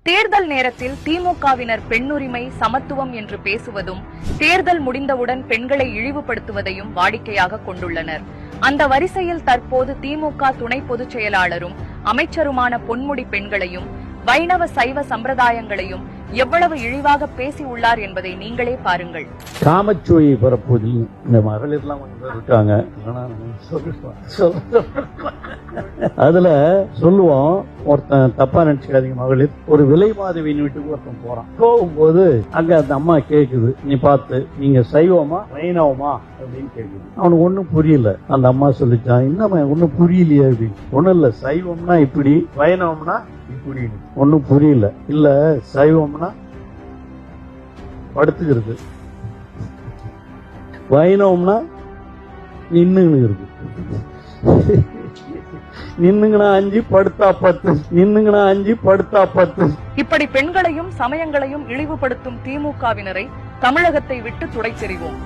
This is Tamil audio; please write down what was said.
தேர்தல் நேரத்தில் திமுகவினர் பெண்ணுரிமை சமத்துவம் என்று பேசுவதும் தேர்தல் முடிந்தவுடன் பெண்களை இழிவுபடுத்துவதையும் வாடிக்கையாக கொண்டுள்ளனர். அந்த வரிசையில் தற்போது திமுக துணை பொதுச் செயலாளரும் அமைச்சருமான பொன்முடி பெண்களையும் வைணவ சைவ சம்பிரதாயங்களையும் எவ்வளவு இழிவாக பேசி உள்ளார் என்பதை நீங்களே பாருங்கள். காமச்சுவையை பரப்புவதில் இந்த மகளிர்லாம் கொஞ்சம் இருக்காங்க. அதுல சொல்லுவோம், ஒருத்தன் தப்பா நினைச்சுக்காதீங்க, மகளிர் ஒரு விலை மாதவியின் வீட்டுக்கு ஒருத்தன் போறான். போகும்போது அங்க அந்த அம்மா கேக்குது, நீ பார்த்து நீங்க சைவமா வைணவமா அப்படின்னு கேக்குது. அவனுக்கு ஒன்னும் புரியல. அந்த அம்மா சொல்லிச்சான், என்னம்மா ஒன்னும் புரியலையே அப்படின்னு. ஒண்ணும் இல்ல, சைவம்னா இப்படி, வைணவம்னா இப்படி. ஒன்னும் புரியல. இல்ல, சைவம்னா படுத்துக்கிறது, வைணவம்னா நின்னுங்க இருக்கு. நின்னுங்கனா 5 படுத்தா 10, நின்னுங்கனா 5 படுத்தா 10. இப்படி பெண்களையும் சமயங்களையும் இழிவுபடுத்தும் திமுகவினரை தமிழகத்தை விட்டு துடைத்தெறிவோம்.